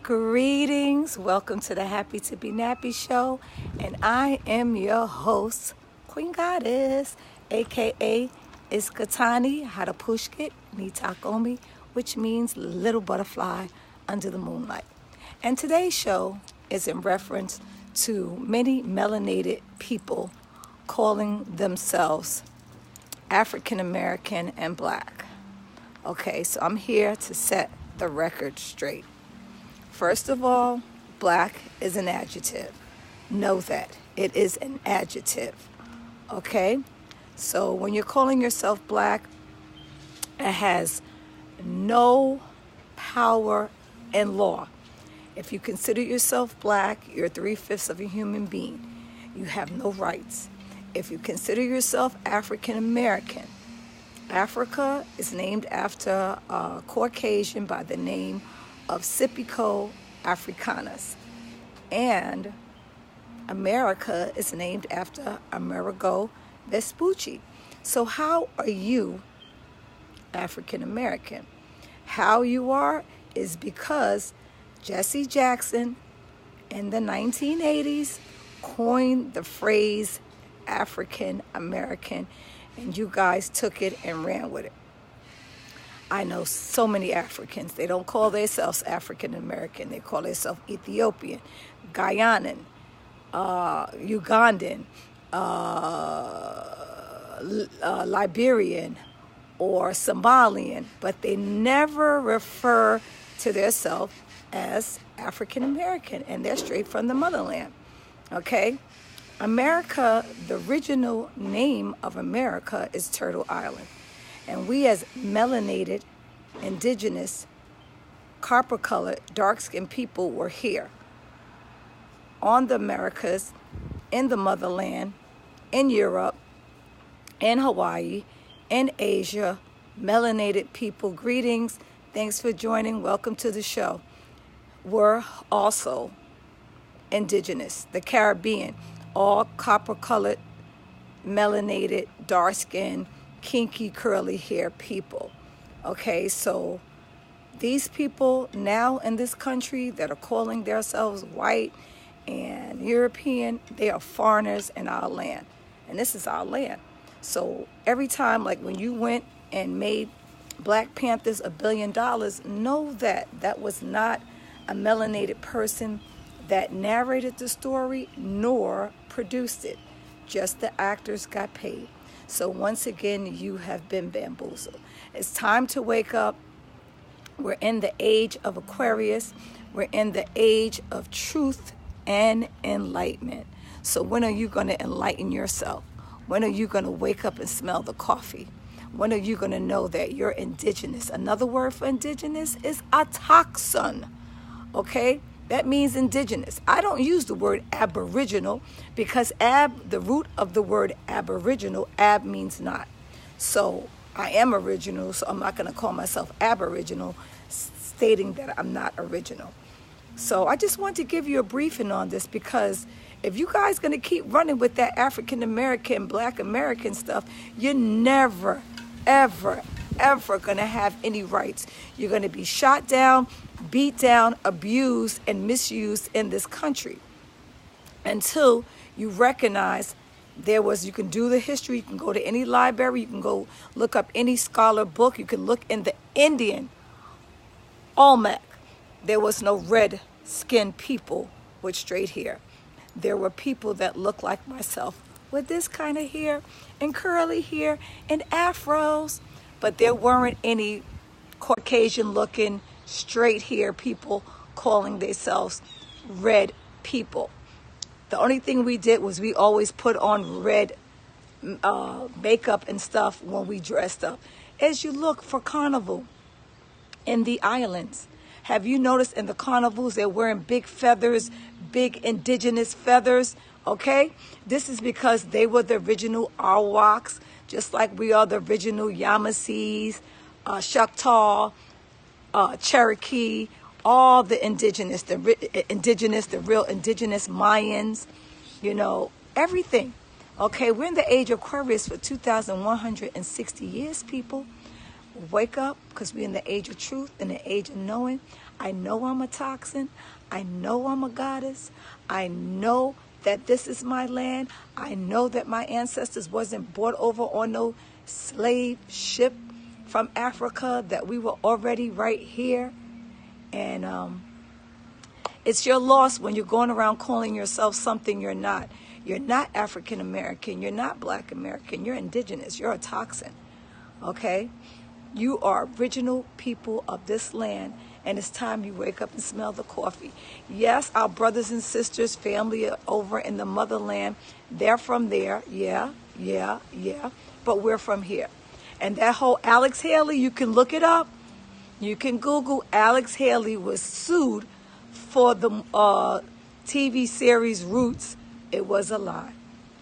Greetings. Welcome to the Happy to Be Nappy Show. And I am your host, Queen Goddess, aka Iskatani Harapushkit Nitakomi, which means little butterfly under the moonlight. And today's show is in reference to many melanated people calling themselves African American and Black. Okay, so I'm here to set the record straight. First of all, Black is an adjective. Know that. It is an adjective. Okay? So when you're calling yourself Black, it has no power in law. If you consider yourself Black, you're 3/5 of a human being. You have no rights. If you consider yourself African American, Africa is named after a Caucasian by the name of Scipio Africanus, and America is named after Amerigo Vespucci. So how are you African American? How you are is because Jesse Jackson in the 1980s coined the phrase African American, and you guys took it and ran with it. I know so many Africans, they don't call themselves African American, they call themselves Ethiopian, Guyanan, Ugandan, Liberian, or Somalian, but they never refer to themselves as African American, and they're straight from the motherland. Okay? America, the original name of America is Turtle Island. And we as melanated, indigenous, copper-colored, dark-skinned people were here on the Americas, in the motherland, in Europe, in Hawaii, in Asia. Melanated people, greetings. Thanks for joining. Welcome to the show. We're also indigenous, the Caribbean, all copper-colored, melanated, dark-skinned, kinky curly hair people. Okay, so these people now in this country that are calling themselves white and European, they are foreigners in our land, and this is our land. So every time, like when you went and made Black Panthers $1 billion, know that that was not a melanated person that narrated the story nor produced it. Just the actors got paid. So once again, you have been bamboozled. It's time to wake up. We're in the age of Aquarius. We're in the age of truth and enlightenment. So when are you going to enlighten yourself? When are you going to wake up and smell the coffee? When are you going to know that you're indigenous? Another word for indigenous is autochthon. Okay? That means indigenous. I don't use the word aboriginal because the root of the word aboriginal, ab means not. So I am original, so I'm not going to call myself aboriginal, stating that I'm not original. So I just want to give you a briefing on this, because if you guys going to keep running with that African American, Black American stuff, you're never, ever, ever going to have any rights. You're going to be shot down, beat down, abused, and misused in this country until you recognize you can do the history, you can go to any library, you can go look up any scholar book, you can look in the Indian Almanac. There was no red-skinned people with straight hair. There were people that looked like myself with this kind of hair and curly hair and afros, but there weren't any Caucasian-looking straight hair people calling themselves red people. The only thing we did was we always put on red makeup and stuff when we dressed up. As you look for carnival in the islands, have you noticed in the carnivals they're wearing big feathers, big indigenous feathers? Okay, this is because they were the original Arawaks, just like we are the original Yamasees, Choctaw, Cherokee, all the indigenous, the real indigenous Mayans, everything. Okay, we're in the age of Aquarius for 2,160 years, people. Wake up, because we're in the age of truth, in the age of knowing. I know I'm a toxin. I know I'm a goddess. I know that this is my land. I know that my ancestors wasn't brought over on no slave ship from Africa, that we were already right here. And it's your loss when you're going around calling yourself something you're not. You're not African American. You're not Black American. You're indigenous. You're a toxin. Okay? You are original people of this land, and it's time you wake up and smell the coffee. Yes, our brothers and sisters, family over in the motherland, they're from there. Yeah. But we're from here. And that whole Alex Haley, you can look it up. You can Google. Alex Haley was sued for the TV series Roots. It was a lie.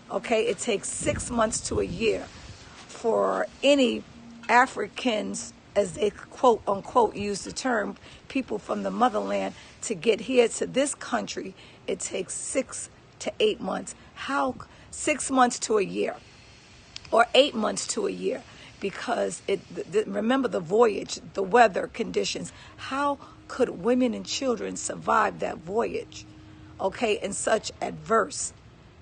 Okay? It takes 6 months to a year for any Africans, as they quote unquote use the term, people from the motherland, to get here to this country. It takes 6 to 8 months. How? 6 months to a year, or 8 months to a year, because remember the voyage, the weather conditions. How could women and children survive that voyage, okay, in such adverse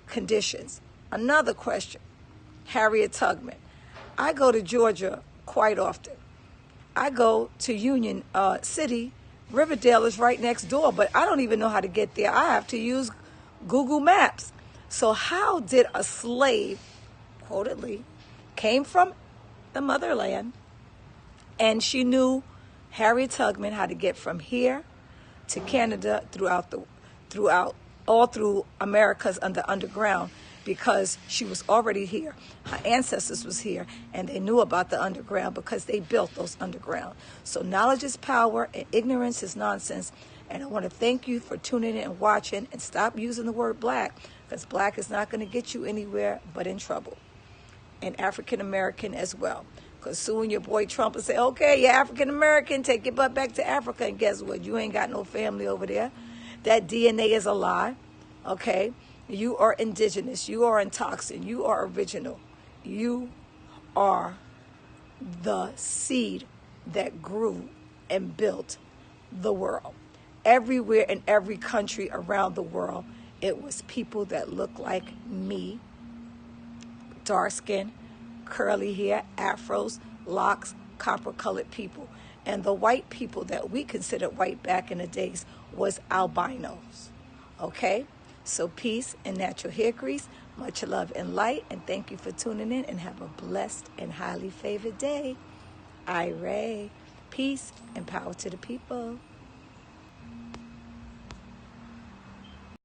conditions? Another question, Harriet Tubman. I go to Georgia quite often. I go to Union City. Riverdale is right next door, but I don't even know how to get there. I have to use Google Maps. So how did a slave, quotedly, came from the motherland, and she knew, Harriet Tubman, how to get from here to Canada, all through Americas underground, because she was already here. Her ancestors was here, and they knew about the underground because they built those underground. So knowledge is power, and ignorance is nonsense. And I want to thank you for tuning in and watching, and stop using the word black, because black is not going to get you anywhere but in trouble. And African American as well. Because soon your boy Trump will say, okay, you're African American, take your butt back to Africa. And guess what? You ain't got no family over there. That DNA is a lie. Okay? You are indigenous. You are intoxin. You are original. You are the seed that grew and built the world. Everywhere in every country around the world, it was people that looked like me. Dark skin, curly hair, afros, locks, copper-colored people. And the white people that we considered white back in the days was albinos. Okay? So peace and natural hair grease, much love and light, and thank you for tuning in, and have a blessed and highly favored day. Ray. Peace and power to the people.